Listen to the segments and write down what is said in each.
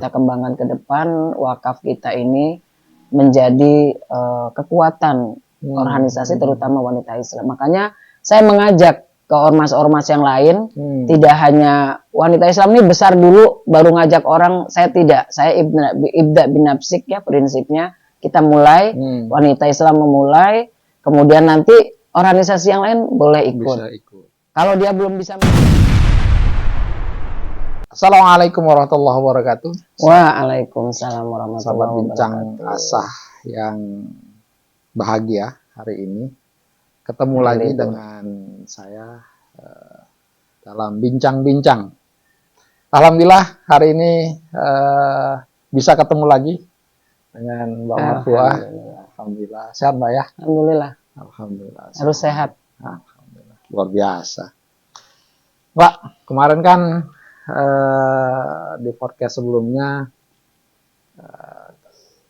kita kembangkan ke depan, wakaf kita ini menjadi kekuatan organisasi terutama wanita Islam. Makanya saya mengajak ke ormas-ormas yang lain, tidak hanya wanita Islam ini besar dulu baru ngajak orang, saya tidak. Saya ibda bin nafsik ya prinsipnya, kita mulai, wanita Islam memulai, kemudian nanti organisasi yang lain boleh ikut. Bisa ikut. Kalau dia belum bisa. Assalamualaikum warahmatullahi wabarakatuh. Waalaikumsalam warahmatullahi Sahabat bincang wabarakatuh. asah yang bahagia hari ini. Ketemu lagi dengan saya dalam bincang-bincang. Alhamdulillah hari ini bisa ketemu lagi dengan Mbak Marfuah. Alhamdulillah. Sehat Mbak ya? Alhamdulillah. Alhamdulillah. Harus sehat. Alhamdulillah. Luar biasa. Mbak, kemarin kan di podcast sebelumnya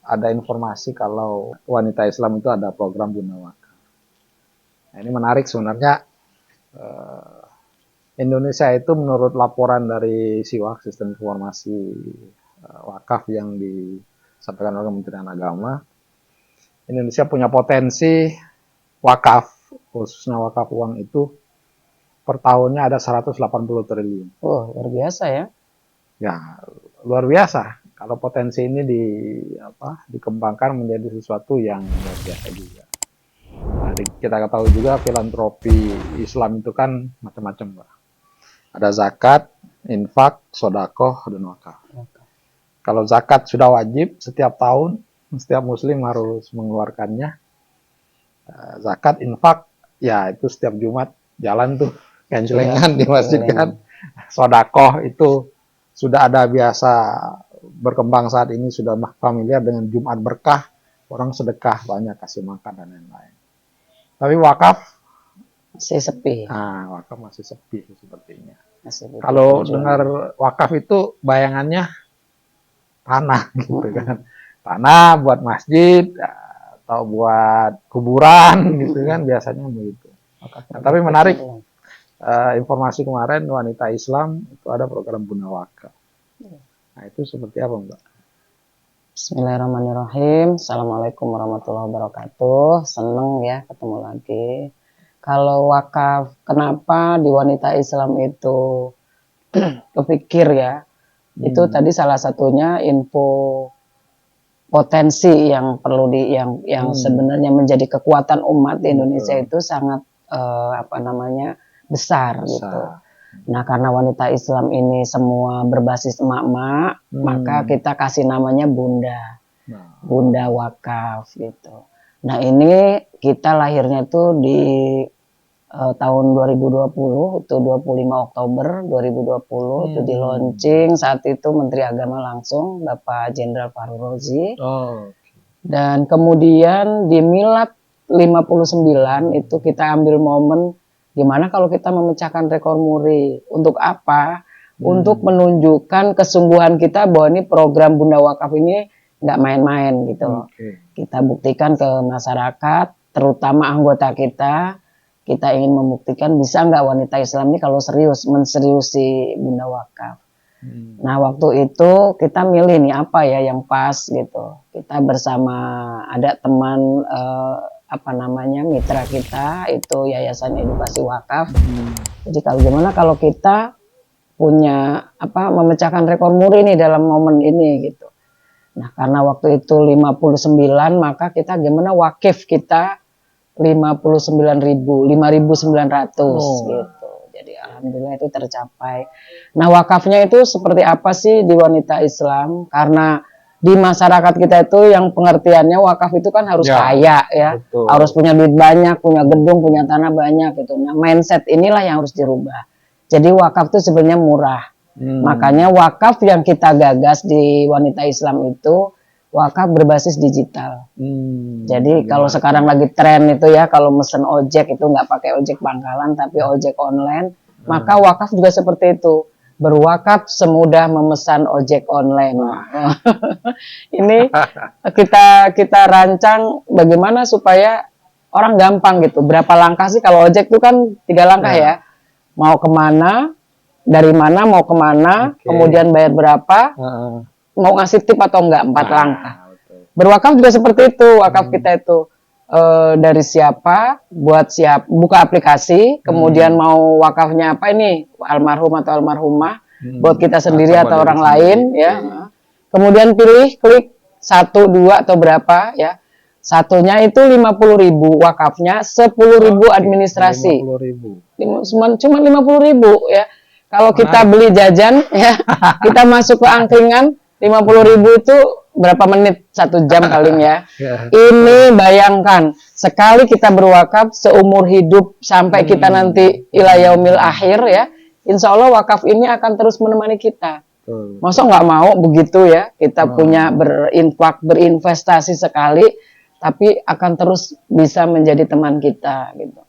ada informasi kalau wanita Islam itu ada program Bunda Wakaf. Nah, ini menarik sebenarnya. Indonesia itu menurut laporan dari SIWAK, Sistem Informasi Wakaf yang disampaikan oleh Kementerian Agama, Indonesia punya potensi wakaf, khususnya wakaf uang itu per tahunnya ada 180 triliun. Oh, luar biasa ya. Ya, luar biasa. Kalau potensi ini dikembangkan menjadi sesuatu yang luar biasa juga. Nah, kita ketahui juga filantropi Islam itu kan macam-macam, Pak. Ada zakat, infak, sodakoh, dan wakaf. Kalau zakat sudah wajib setiap tahun, setiap muslim harus mengeluarkannya. Zakat, infak, ya itu setiap Jumat jalan tuh kencelengan di masjid kan. Sodakoh itu sudah ada biasa berkembang saat ini, sudah familiar dengan Jumat berkah, orang sedekah banyak kasih makan dan lain-lain. Tapi wakaf masih sepi. Wakaf masih sepi sepertinya. Kalau dengar wakaf itu bayangannya tanah gitu kan. Tanah buat masjid atau buat kuburan gitu kan biasanya begitu. Nah, tapi menarik informasi kemarin wanita Islam itu ada program Bunda Wakaf. Nah, itu seperti apa, Mbak? Bismillahirrahmanirrahim. Assalamualaikum warahmatullahi wabarakatuh. Seneng ya ketemu lagi. Kalau wakaf, kenapa di wanita Islam itu kepikir ya? Itu tadi salah satunya info potensi yang perlu yang sebenarnya menjadi kekuatan umat di Indonesia itu sangat besar gitu. Nah, karena wanita Islam ini semua berbasis emak-emak, maka kita kasih namanya Bunda. Bunda Wakaf gitu. Nah, ini kita lahirnya itu di tahun 2020, itu 25 Oktober 2020 itu di launching, saat itu Menteri Agama langsung Bapak Jenderal Fahru Rozi. Dan kemudian di Milad 59 itu kita ambil momen gimana kalau kita memecahkan rekor muri. Untuk apa? Untuk menunjukkan kesungguhan kita bahwa ini program Bunda Wakaf ini nggak main-main gitu loh. Kita buktikan ke masyarakat, terutama anggota kita ingin membuktikan bisa nggak wanita Islam ini kalau serius, menseriusi Bunda Wakaf. Nah, waktu itu kita milih nih apa ya yang pas gitu. Kita bersama ada teman mitra kita itu Yayasan Edukasi Wakaf. Jadi gimana kalau kita punya memecahkan rekor muri nih dalam momen ini gitu. Nah, karena waktu itu 59 maka kita gimana wakif kita 59.900 gitu. Jadi alhamdulillah itu tercapai. Nah, wakafnya itu seperti apa sih di wanita Islam? Karena di masyarakat kita itu yang pengertiannya wakaf itu kan harus kaya ya, betul. Harus punya duit banyak, punya gedung, punya tanah banyak gitu. Nah, mindset inilah yang harus dirubah. Jadi wakaf itu sebenarnya murah. Makanya wakaf yang kita gagas di wanita Islam itu wakaf berbasis digital. Jadi kalau sekarang lagi tren itu ya, kalau mesen ojek itu nggak pakai ojek pangkalan tapi ojek online, maka wakaf juga seperti itu. Berwakaf semudah memesan ojek online. Ini kita rancang bagaimana supaya orang gampang gitu. Berapa langkah sih kalau ojek itu kan 3 langkah ya. Mau kemana, dari mana mau kemana, kemudian bayar berapa, mau ngasih tip atau enggak, 4 langkah. Betul. Berwakaf juga seperti itu, wakaf kita itu dari siapa, buat buka aplikasi, kemudian mau wakafnya apa ini, almarhum atau almarhumah, buat kita sendiri atau orang lain, ya. Kemudian pilih, klik 1, 2 atau berapa, ya. Satunya itu 50.000 wakafnya, 10.000 administrasi. 50.000. Cuma 50.000 ya. Kalau kita beli jajan ya, kita masuk ke angkringan 50.000 itu berapa menit, 1 jam paling ya. Ini bayangkan, sekali kita berwakaf seumur hidup sampai kita nanti ila yaumil akhir ya, insya Allah wakaf ini akan terus menemani kita. Masa nggak mau begitu ya, kita punya berinvestasi sekali, tapi akan terus bisa menjadi teman kita gitu.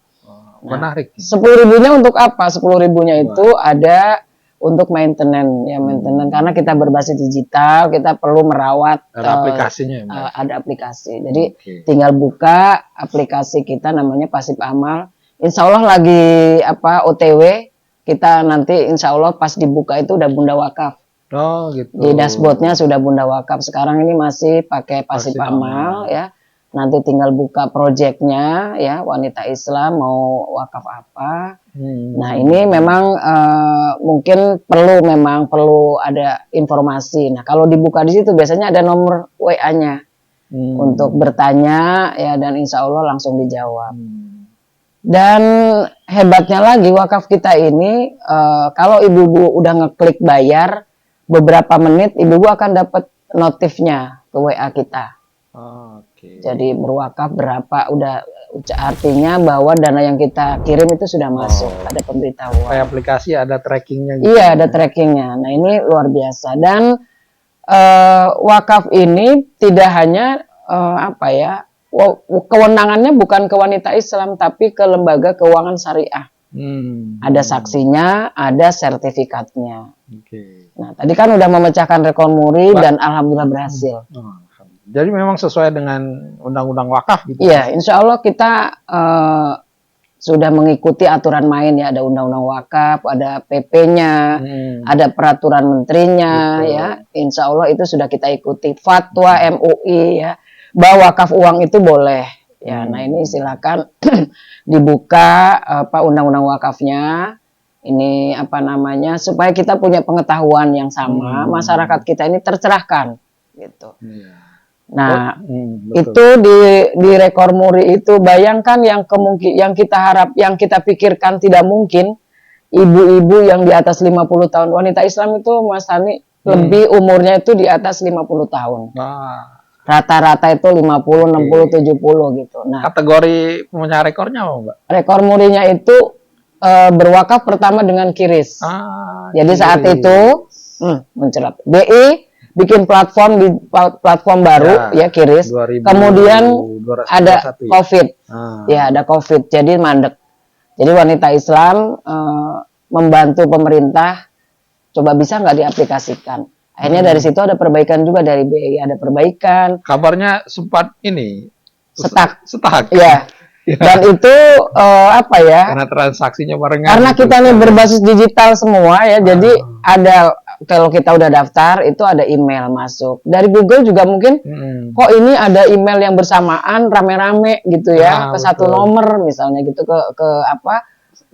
Menarik. 10.000-nya untuk apa? 10.000-nya itu ada untuk maintenance ya, maintenance karena kita berbasis digital, kita perlu merawat. Ada aplikasinya ya, ada aplikasi. Jadi tinggal buka aplikasi kita namanya Pasif Amal. Insya Allah lagi OTW, kita nanti insya Allah pas dibuka itu udah Bunda Wakaf. Oh gitu. Di dashboardnya sudah Bunda Wakaf. Sekarang ini masih pakai Pasif Amal ya. Nanti tinggal buka proyeknya ya, wanita Islam mau wakaf apa. Nah ini memang mungkin perlu ada informasi. Nah kalau dibuka di situ biasanya ada nomor WA-nya untuk bertanya ya, dan insya Allah langsung dijawab. Dan hebatnya lagi wakaf kita ini kalau ibu-ibu udah ngeklik bayar beberapa menit, ibu-ibu akan dapat notifnya ke WA kita. Jadi berwakaf berapa, udah artinya bahwa dana yang kita kirim itu sudah masuk, ada pemberitahuan. Kayak aplikasi ada trackingnya gitu. Iya, ada trackingnya. Nah ini luar biasa. Dan wakaf ini tidak hanya kewenangannya bukan ke wanita Islam, tapi ke lembaga keuangan syariah. Ada saksinya, ada sertifikatnya. Nah tadi kan udah memecahkan rekor muri dan alhamdulillah berhasil. Jadi memang sesuai dengan undang-undang wakaf gitu. Iya, insya Allah kita sudah mengikuti aturan main ya. Ada undang-undang wakaf, ada PP-nya, ada peraturan menterinya. Betul. Ya. Insya Allah itu sudah kita ikuti. Fatwa MUI ya, bahwa wakaf uang itu boleh. Ya, nah ini silakan dibuka undang-undang wakafnya. Ini supaya kita punya pengetahuan yang sama, masyarakat kita ini tercerahkan gitu. Nah, itu di rekor muri itu bayangkan yang kita pikirkan tidak mungkin, ibu-ibu yang di atas 50 tahun, wanita Islam itu Mas Hani lebih umurnya itu di atas 50 tahun. Rata-rata itu 50, 60, 70 gitu. Nah, kategori pemecah rekornya apa, Mbak? Rekor murinya itu berwakaf pertama dengan QRIS. Jadi saat itu mencerat BI bikin platform baru ya QRIS. Kemudian ada COVID. Ya, ada COVID. Jadi mandek. Jadi wanita Islam membantu pemerintah, coba bisa nggak diaplikasikan. Akhirnya dari situ ada perbaikan juga dari BI, ada perbaikan. Kabarnya sempat ini stuck. Ya. Dan itu Karena transaksinya barengan. Karena kita nih berbasis digital semua ya. Jadi ada, kalau kita udah daftar itu ada email masuk dari Google juga mungkin. Kok ini ada email yang bersamaan rame-rame gitu ya, ke satu nomor misalnya gitu, ke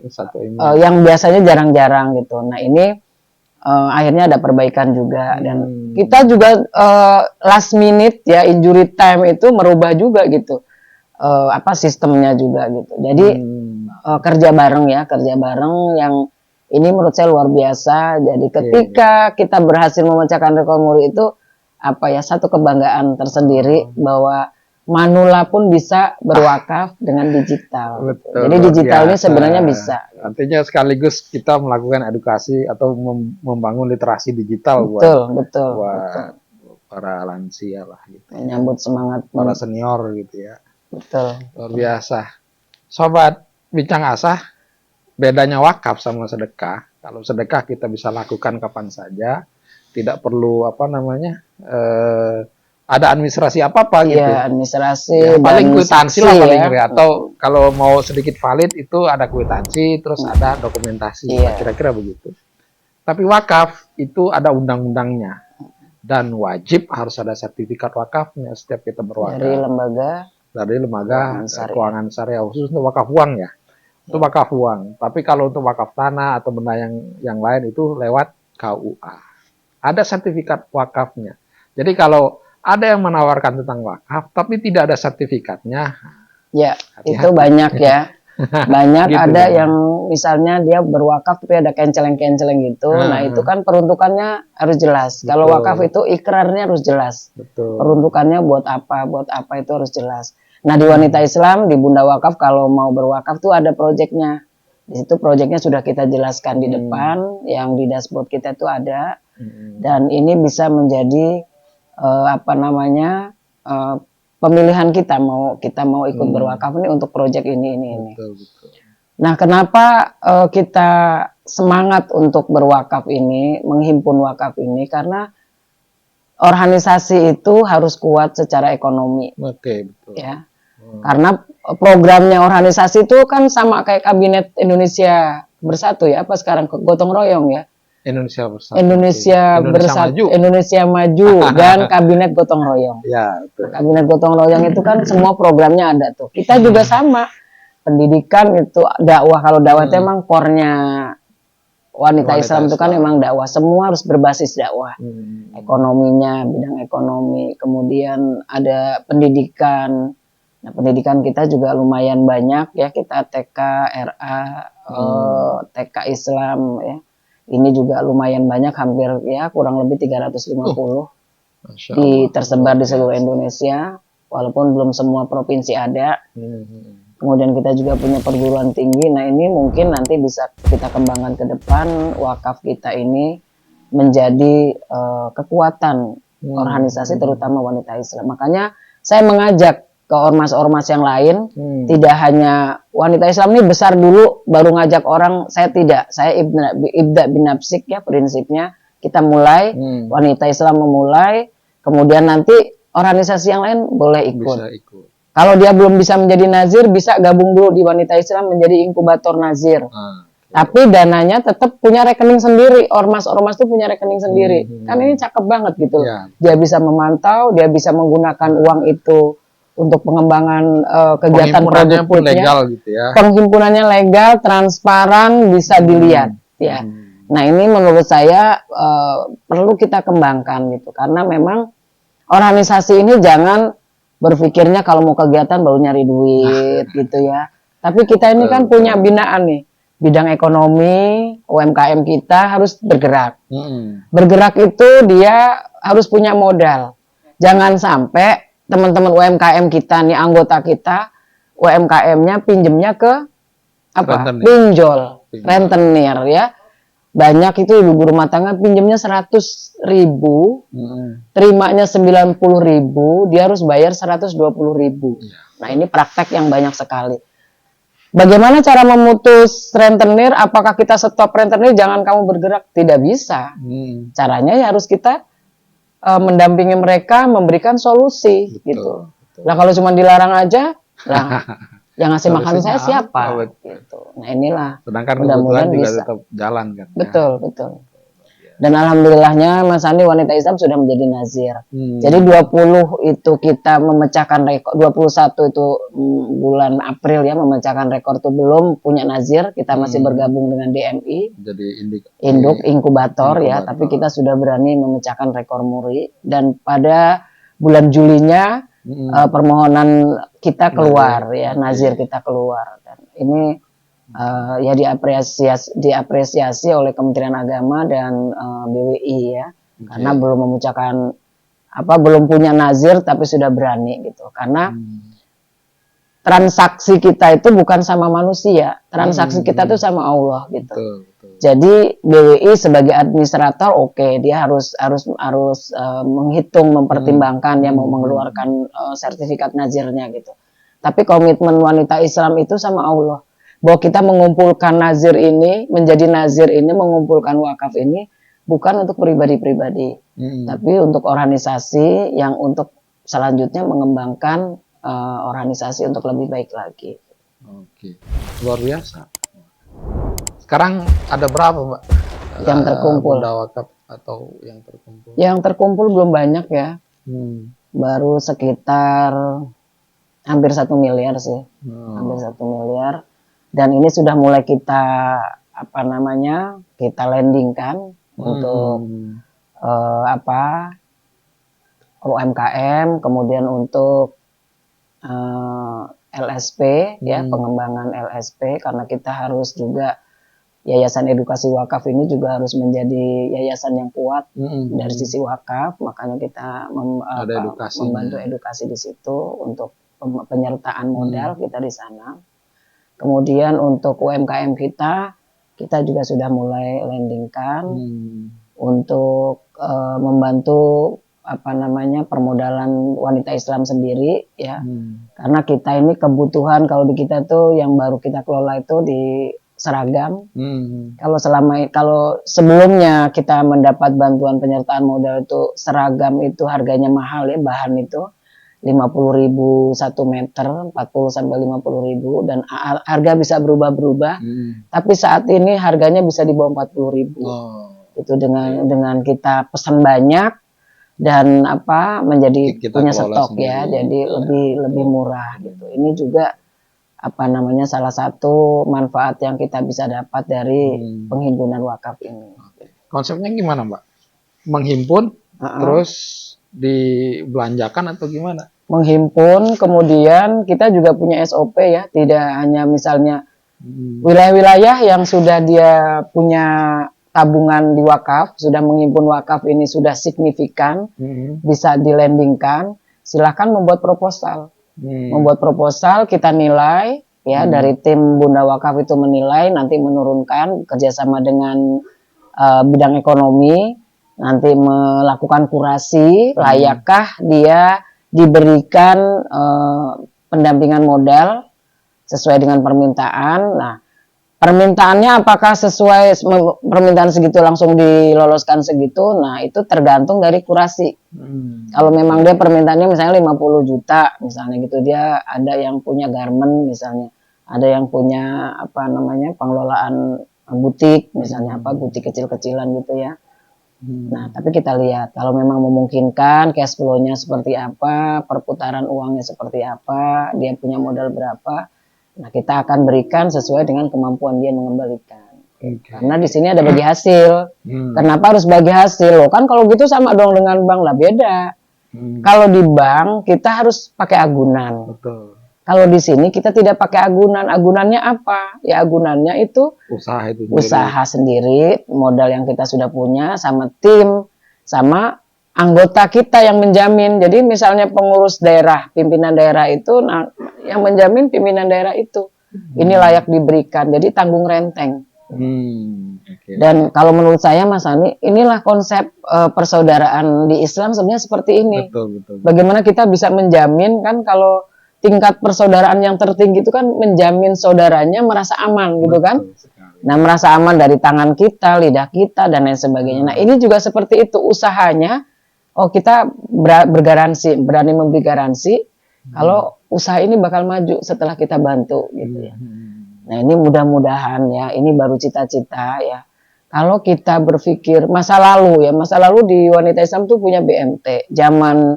satu email. Yang biasanya jarang-jarang gitu. Nah ini akhirnya ada perbaikan juga, dan kita juga last minute ya, injury time itu merubah juga gitu sistemnya juga gitu. Jadi kerja bareng yang ini menurut saya luar biasa. Jadi ketika kita berhasil memecahkan rekor muri itu satu kebanggaan tersendiri bahwa manula pun bisa berwakaf dengan digital. Betul, jadi digital ini sebenarnya bisa. Artinya sekaligus kita melakukan edukasi atau membangun literasi digital buat para lansia lah gitu. Menyambut semangat para senior gitu ya. Betul. Luar biasa. Sobat Bincang Asah, bedanya wakaf sama sedekah. Kalau sedekah kita bisa lakukan kapan saja, tidak perlu ada administrasi apa-apa gitu. Iya, administrasi. Paling kwitansi lah paling ya. Atau kalau mau sedikit valid itu ada kwitansi, terus ada dokumentasi. Kira-kira begitu. Tapi wakaf itu ada undang-undangnya. dan wajib harus ada sertifikat wakafnya setiap kita berwakaf dari lembaga keuangan syariah, khusus untuk wakaf uang ya. Itu wakaf uang. Tapi kalau untuk wakaf tanah atau benda yang lain itu lewat KUA. Ada sertifikat wakafnya. Jadi kalau ada yang menawarkan tentang wakaf tapi tidak ada sertifikatnya, ya hati-hati. Itu banyak ya. Banyak Gitu ada ya. yang misalnya dia berwakaf tapi ada kenceleng-kenceleng gitu. Nah itu kan peruntukannya harus jelas. Kalau Betul. wakaf itu ikrarnya harus jelas. Betul. Peruntukannya buat apa itu harus jelas. Nah di Wanita Islam, di Bunda Wakaf kalau mau berwakaf tuh ada proyeknya. Di situ proyeknya sudah kita jelaskan di depan, yang di dashboard kita itu ada. Dan ini bisa menjadi pemilihan kita mau ikut berwakaf ini untuk proyek ini. Betul, betul. Nah, kenapa kita semangat untuk berwakaf ini, menghimpun wakaf ini? Karena organisasi itu harus kuat secara ekonomi. Oke, betul. Ya. Karena programnya organisasi itu kan sama kayak Kabinet Indonesia Bersatu ya, apa sekarang gotong royong ya? Indonesia Bersatu. Indonesia Bersatu, Maju. Indonesia Maju dan Kabinet Gotong Royong. Ya, betul. Kabinet Gotong Royong itu kan semua programnya ada tuh. Kita juga sama. Pendidikan itu dakwah. Kalau dakwah itu emang core-nya Wanita Islam itu kan emang dakwah. Semua harus berbasis dakwah. Ekonominya, bidang ekonomi. Kemudian ada pendidikan. Nah, pendidikan kita juga lumayan banyak ya. Kita TK, RA, TK Islam ya. Ini juga lumayan banyak, hampir ya kurang lebih 350 tersebar di seluruh Indonesia, walaupun belum semua provinsi ada. Kemudian kita juga punya perguruan tinggi. Nah ini mungkin nanti bisa kita kembangkan ke depan, wakaf kita ini menjadi kekuatan organisasi terutama Wanita Islam. Makanya saya mengajak ke ormas-ormas yang lain, tidak hanya Wanita Islam ini besar dulu baru ngajak orang, saya tidak. Saya ibda bin nafsik ya prinsipnya. Kita mulai, Wanita Islam memulai, kemudian nanti organisasi yang lain boleh ikut. Bisa ikut. Kalau dia belum bisa menjadi nazir, bisa gabung dulu di Wanita Islam menjadi inkubator nazir. Tapi dananya tetap punya rekening sendiri. Ormas-ormas itu punya rekening sendiri. Kan ini cakep banget gitu. Dia bisa memantau, dia bisa menggunakan uang itu untuk pengembangan kegiatan produktifnya, legal gitu ya. Penghimpunannya legal, transparan, bisa dilihat ya. Nah ini menurut saya perlu kita kembangkan gitu, karena memang organisasi ini jangan berpikirnya kalau mau kegiatan baru nyari duit gitu ya. Tapi kita ini kan punya binaan nih, bidang ekonomi, UMKM kita harus bergerak. Bergerak itu dia harus punya modal. Jangan sampai teman-teman UMKM kita nih, anggota kita, UMKM-nya pinjemnya ke pinjol, rentenir ya. Banyak itu ibu rumah tangga pinjemnya 100.000, terimanya 90.000, dia harus bayar 120.000. Nah ini praktek yang banyak sekali. Bagaimana cara memutus rentenir? Apakah kita stop rentenir, jangan kamu bergerak? Tidak bisa. Caranya ya harus kita mendampingi mereka, memberikan solusi. Gitu. Nah kalau cuma dilarang aja, lah yang ngasih makan saya siapa? Gitu. Nah inilah. Sedangkan mudah-mudahan juga bisa tetap jalan kan. Betul. Dan alhamdulillahnya Mas Andi Wanita Islam sudah menjadi nazir. Jadi 20 itu kita memecahkan rekor, 21 itu bulan April ya memecahkan rekor, itu belum punya nazir, kita masih bergabung dengan DMI. Jadi induk inkubator ya, tapi kita sudah berani memecahkan rekor muri, dan pada bulan Julinya permohonan kita keluar ya, nazir kita keluar, dan ini ya diapresiasi oleh Kementerian Agama dan BWI ya, karena belum memecahkan belum punya nazir tapi sudah berani gitu, karena transaksi kita itu bukan sama manusia, transaksi kita itu sama Allah gitu. Jadi BWI sebagai administrator dia harus menghitung, mempertimbangkan ya mau mengeluarkan sertifikat nazirnya gitu. Tapi komitmen Wanita Islam itu sama Allah, bahwa kita mengumpulkan nazir ini, menjadi nazir ini, mengumpulkan wakaf ini bukan untuk pribadi-pribadi, tapi untuk organisasi yang untuk selanjutnya mengembangkan organisasi untuk lebih baik lagi. Oke, luar biasa. Sekarang ada berapa Mbak yang terkumpul? Bunda Wakaf atau yang terkumpul? Yang terkumpul belum banyak ya. Baru sekitar hampir 1 miliar sih. Hampir 1 miliar. Dan ini sudah mulai kita kita landingkan untuk UMKM, kemudian untuk LSP ya, pengembangan LSP, karena kita harus juga Yayasan Edukasi Wakaf ini juga harus menjadi yayasan yang kuat dari sisi wakaf, makanya kita membantu edukasi di situ untuk penyertaan modal kita di sana. Kemudian untuk UMKM kita juga sudah mulai landingkan untuk membantu permodalan wanita Islam sendiri ya. Karena kita ini kebutuhan kalau di kita tuh yang baru kita kelola itu di seragam. Kalau sebelumnya kita mendapat bantuan penyertaan modal itu seragam itu harganya mahal ya, bahan itu 50.000 1 meter, 40 sampai 50.000, dan harga bisa berubah-berubah. Tapi saat ini harganya bisa di bawah 40.000. Itu dengan kita pesan banyak dan menjadi kita punya stok sendiri, ya, jadi lebih murah gitu. Ini juga salah satu manfaat yang kita bisa dapat dari penghimpunan wakaf ini. Konsepnya gimana, Mbak? Menghimpun terus dibelanjakan atau gimana? Menghimpun, kemudian kita juga punya SOP ya, tidak hanya misalnya wilayah-wilayah yang sudah dia punya tabungan di wakaf, sudah menghimpun wakaf ini sudah signifikan, bisa dilandingkan, silahkan membuat proposal. Membuat proposal, kita nilai ya, dari tim Bunda Wakaf itu menilai, nanti menurunkan kerjasama dengan bidang ekonomi, nanti melakukan kurasi, layakkah dia diberikan pendampingan modal sesuai dengan permintaan. Nah, permintaannya apakah sesuai permintaan segitu langsung diloloskan segitu, nah itu tergantung dari kurasi. Kalau memang dia permintaannya misalnya 50 juta misalnya gitu, dia ada yang punya garment misalnya, ada yang punya pengelolaan butik misalnya, butik kecil-kecilan gitu ya. Nah, tapi kita lihat kalau memang memungkinkan, cash flow-nya seperti apa, perputaran uangnya seperti apa, dia punya modal berapa. Nah, kita akan berikan sesuai dengan kemampuan dia mengembalikan. Karena di sini ada bagi hasil. Kenapa harus bagi hasil? Loh, kan kalau gitu sama dong dengan bank lah, beda. Kalau di bank kita harus pakai agunan. Betul. Kalau di sini kita tidak pakai agunan. Agunannya apa? Ya agunannya itu usaha sendiri, modal yang kita sudah punya, sama tim, sama anggota kita yang menjamin. Jadi misalnya pengurus daerah, pimpinan daerah itu, nah, yang menjamin pimpinan daerah itu. Ini layak diberikan, jadi tanggung renteng. Dan kalau menurut saya Mas Ani, inilah konsep persaudaraan di Islam sebenarnya seperti ini. Betul. Bagaimana kita bisa menjamin, kan kalau tingkat persaudaraan yang tertinggi itu kan menjamin saudaranya merasa aman gitu kan. Nah, merasa aman dari tangan kita, lidah kita, dan lain sebagainya. Nah, ini juga seperti itu usahanya. Oh, kita bergaransi, berani memberi garansi kalau usaha ini bakal maju setelah kita bantu gitu ya. Nah, ini mudah-mudahan ya, ini baru cita-cita ya. Kalau kita berpikir masa lalu di wanita Islam tuh punya BMT. Zaman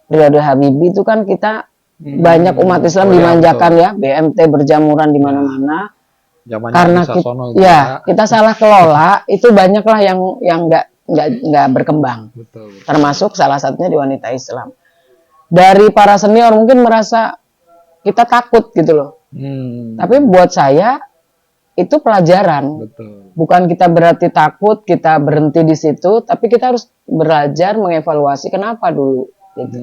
periode Habibie itu kan kita banyak umat Islam dimanjakan ya, BMT berjamuran di mana-mana. Karena kita salah kelola, itu banyaklah yang nggak berkembang. Betul. Termasuk salah satunya di wanita Islam. Dari para senior mungkin merasa kita takut gitu loh. Tapi buat saya itu pelajaran. Betul. Bukan kita berarti takut, kita berhenti di situ, tapi kita harus belajar mengevaluasi kenapa dulu gitu.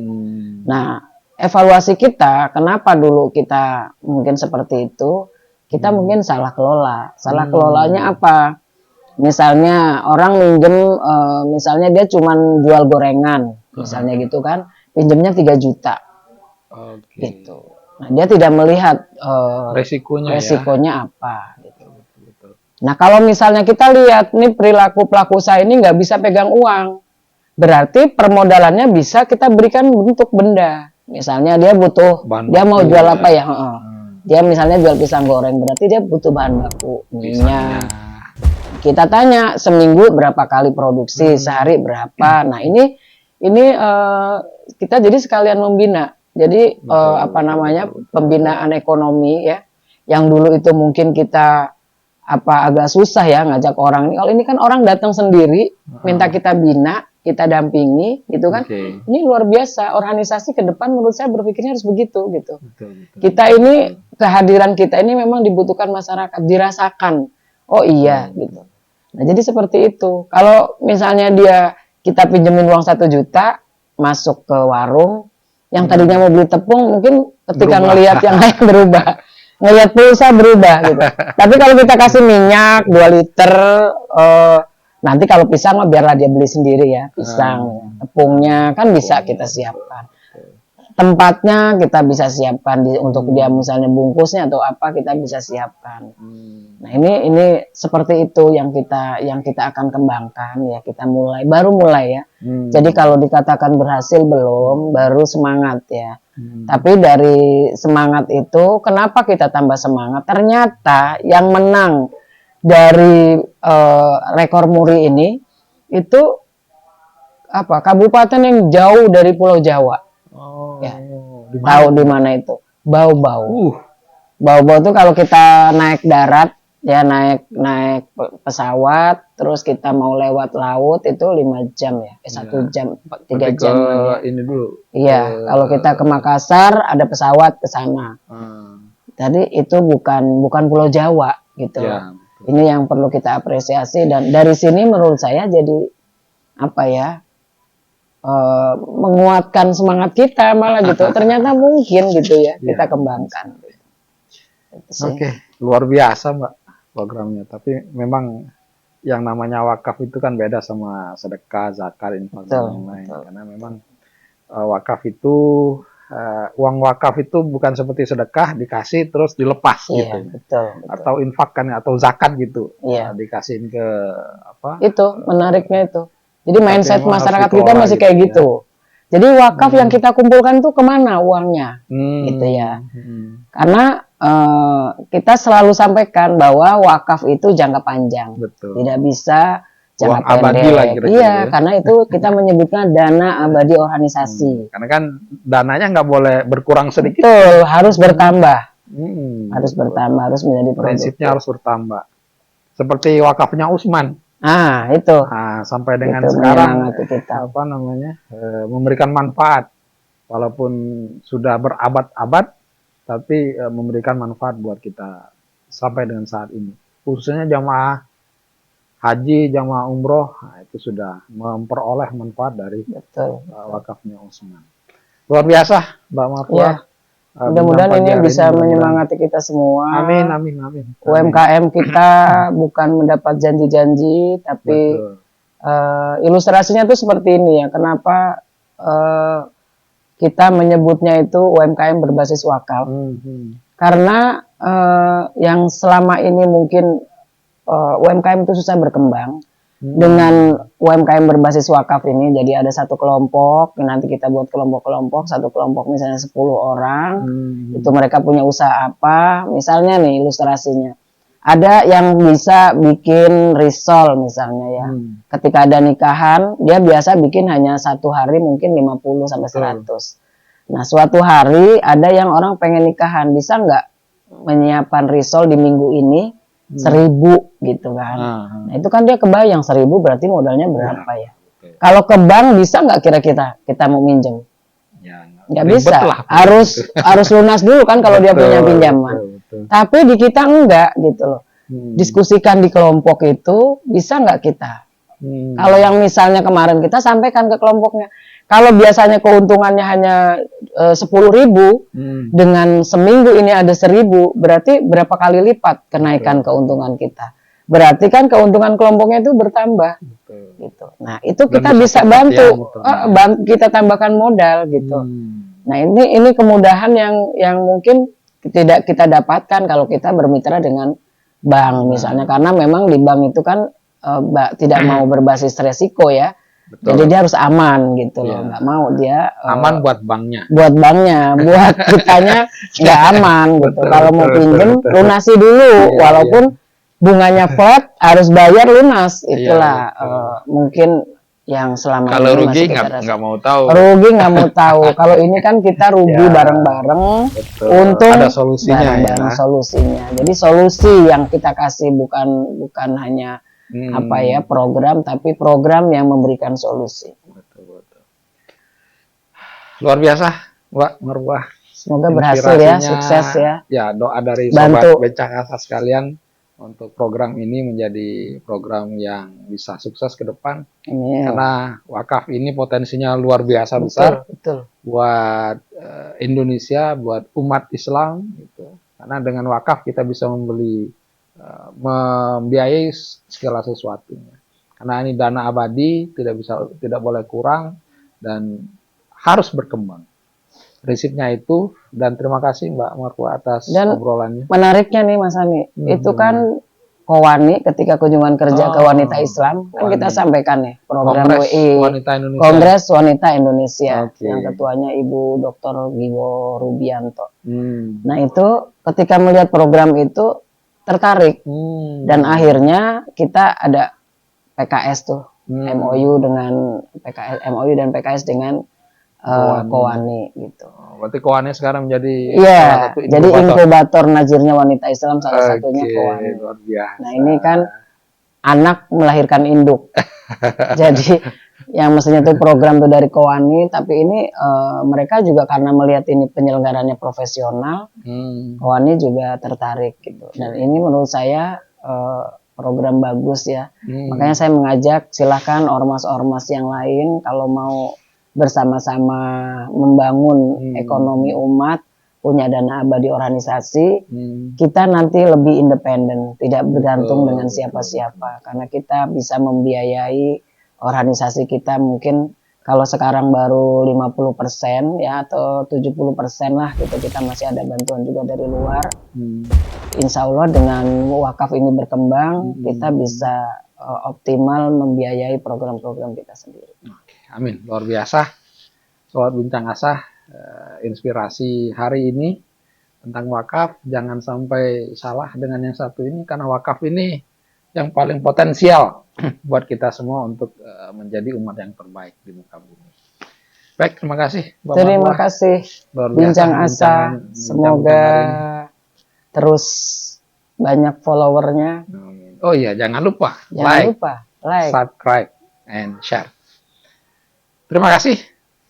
Nah, evaluasi kita, kenapa dulu kita mungkin seperti itu, kita mungkin salah kelola. Salah kelolanya apa? Misalnya orang minjem, misalnya dia cuma jual gorengan, misalnya gitu kan, pinjemnya 3 juta. Gitu. Nah, dia tidak melihat resikonya apa. Gitu. Nah, kalau misalnya kita lihat nih perilaku pelaku usaha ini nggak bisa pegang uang, berarti permodalannya bisa kita berikan bentuk benda. Misalnya dia butuh, dia mau jual apa ya? Dia misalnya jual pisang goreng, berarti dia butuh bahan baku, minyak, kita tanya seminggu berapa kali produksi, sehari berapa. Nah ini kita jadi sekalian membina. Jadi pembinaan ekonomi ya, yang dulu itu mungkin kita agak susah ya ngajak orang. Kalau ini kan orang datang sendiri, minta kita bina, kita dampingi, gitu kan? Ini luar biasa. Organisasi ke depan menurut saya berpikirnya harus begitu, gitu. Kita ini kehadiran kita ini memang dibutuhkan masyarakat, dirasakan. Oh iya, gitu. Nah jadi seperti itu. Kalau misalnya kita pinjemin uang 1 juta, masuk ke warung, yang tadinya mau beli tepung mungkin ketika ngelihat yang lain berubah, ngelihat pulsa berubah gitu. Tapi kalau kita kasih minyak 2 liter, nanti kalau pisang mah biarlah dia beli sendiri ya, pisang, tepungnya kan bisa kita siapkan, tempatnya kita bisa siapkan untuk dia misalnya bungkusnya atau apa kita bisa siapkan. Nah ini seperti itu yang kita akan kembangkan ya, kita baru mulai ya. Jadi kalau dikatakan berhasil belum, baru semangat ya. Tapi dari semangat itu kenapa kita tambah semangat? Ternyata yang menang dari rekor muri ini itu kabupaten yang jauh dari Pulau Jawa. Ya. Tahu di mana itu? Bau-bau. Bau-bau itu kalau kita naik darat ya, naik pesawat, terus kita mau lewat laut itu 5 jam ya, 1 jam 3 jam ya. Ini dulu. Iya, kalau kita ke Makassar ada pesawat ke sana. Jadi itu bukan Pulau Jawa gitu. Ya. Ini yang perlu kita apresiasi, dan dari sini menurut saya jadi menguatkan semangat kita malah gitu. Ternyata mungkin gitu ya, kita kembangkan. Oke, luar biasa Mbak programnya. Tapi memang yang namanya wakaf itu kan beda sama sedekah, zakat, infak dan lain-lain. Karena memang wakaf itu uang wakaf itu bukan seperti sedekah dikasih terus dilepas gitu. Betul. Atau infak kan atau zakat gitu. Dikasihin ke Itu menariknya itu. Jadi mindset masyarakat kita masih kayak gitu. Jadi wakaf yang kita kumpulkan tuh kemana uangnya, gitu ya. Karena kita selalu sampaikan bahwa wakaf itu jangka panjang, tidak bisa jangka pendek. Abadi lah kira-kira. Iya, karena itu kita menyebutnya dana abadi organisasi. Karena kan dananya nggak boleh berkurang sedikit. Betul, harus bertambah. Harus bertambah, harus menjadi produktif. Prinsipnya harus bertambah. Seperti wakafnya Usman. Itu. Sampai dengan itu sekarang memberikan manfaat, walaupun sudah berabad-abad, tapi memberikan manfaat buat kita sampai dengan saat ini. Khususnya jamaah haji, jamaah umroh, itu sudah memperoleh manfaat dari wakafnya Usman. Luar biasa, Mbak Marfua. Ya. Mudah-mudahan ini bisa menyemangati kita semua. Amin. UMKM kita bukan mendapat janji-janji, tapi ilustrasinya tuh seperti ini ya. Kenapa kita menyebutnya itu UMKM berbasis wakaf? Karena yang selama ini mungkin UMKM itu susah berkembang. Dengan UMKM berbasis wakaf ini, jadi ada satu kelompok, nanti kita buat kelompok-kelompok, satu kelompok misalnya 10 orang, itu mereka punya usaha apa, misalnya nih ilustrasinya, ada yang bisa bikin risol misalnya ya, ketika ada nikahan, dia biasa bikin hanya 1 hari mungkin 50 sampai 100. Nah suatu hari ada yang orang pengen nikahan, bisa nggak menyiapkan risol di minggu ini, 1.000 gitu kan. Nah itu kan dia kebayang 1.000 berarti modalnya berapa ya. Kalau ke bank bisa nggak kira-kira kita mau minjem? Nggak bisa. Harus lunas dulu kan kalau dia punya pinjaman. Tapi di kita enggak gitu loh. Diskusikan di kelompok itu bisa nggak kita? Kalau yang misalnya kemarin kita sampaikan ke kelompoknya, kalau biasanya keuntungannya hanya 10.000, dengan seminggu ini ada 1.000, berarti berapa kali lipat kenaikan keuntungan kita. Berarti kan keuntungan kelompoknya itu bertambah. Gitu. Nah itu kita bisa bantu, kita tambahkan modal gitu. Nah ini kemudahan yang mungkin tidak kita dapatkan kalau kita bermitra dengan bank misalnya, karena memang di bank itu kan tidak mau berbasis resiko ya. Jadi dia harus aman gitu loh, nggak mau dia aman buat banknya, buat kitanya nggak aman gitu. Kalau mau pinjem lunasi dulu, walaupun bunganya flat, harus bayar lunas. Iya, Itulah betul. mungkin yang selama Kalau ini rugi masih kita nggak mau tahu. rugi nggak mau tahu. Kalau ini kan kita rugi Ya, bareng-bareng, betul. untung Ada solusinya bareng-bareng ya. solusinya. Jadi solusi yang kita kasih bukan hanya apa ya program, tapi program yang memberikan solusi. Betul. Luar biasa, Mbak Marwah. Semoga berhasil ya, sukses ya. Ya, doa dari Bantu. Sobat Bencang Asa sekalian untuk program ini menjadi program yang bisa sukses ke depan. Iya. Karena wakaf ini potensinya luar biasa besar Betul. buat Indonesia, buat umat Islam gitu. Karena dengan wakaf kita bisa membiayai segala sesuatunya. Karena ini dana abadi, tidak boleh kurang dan harus berkembang. Prinsipnya itu, dan terima kasih Mbak Marwa atas obrolannya. Menariknya nih Mas Ani, itu kan Kowani ketika kunjungan kerja ke wanita Islam, kan kita sampaikan nih program Kongres Wanita Indonesia, yang ketuanya Ibu Dr. Giwo Rubianto. Nah itu ketika melihat program itu tertarik, dan akhirnya kita ada PKS tuh, MOU dan PKS dengan Kowani gitu. Berarti Kowani sekarang menjadi salah satu inkubator. Jadi inkubator Najirnya wanita Islam, salah satunya Kowani. Nah ini kan anak melahirkan induk. Jadi yang mestinya itu program tuh dari Kowani, tapi ini mereka juga karena melihat ini penyelenggarannya profesional, Kowani juga tertarik gitu. Dan ini menurut saya program bagus ya. Makanya saya mengajak silahkan ormas-ormas yang lain kalau mau bersama-sama membangun ekonomi umat, punya dana abadi organisasi, kita nanti lebih independen, tidak bergantung dengan siapa-siapa, karena kita bisa membiayai organisasi kita mungkin kalau sekarang baru 50% ya atau 70% lah gitu, kita masih ada bantuan juga dari luar. Insya Allah dengan wakaf ini berkembang, kita bisa optimal membiayai program-program kita sendiri. Amin, luar biasa. Sobat Bincang Asah, inspirasi hari ini tentang wakaf, jangan sampai salah dengan yang satu ini, karena wakaf ini yang paling potensial buat kita semua untuk menjadi umat yang terbaik di muka bumi. Baik, terima kasih. Terima kasih Bincang Asah, semoga terus banyak followernya. Oh iya, jangan lupa like, subscribe, and share. Terima kasih.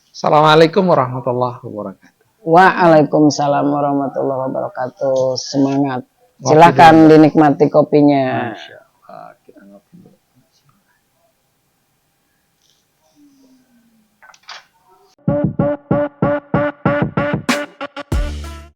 Assalamualaikum warahmatullahi wabarakatuh. Waalaikumsalam warahmatullahi wabarakatuh. Semangat. Silakan dinikmati kopinya. Masya Allah, kita ngopi dulu.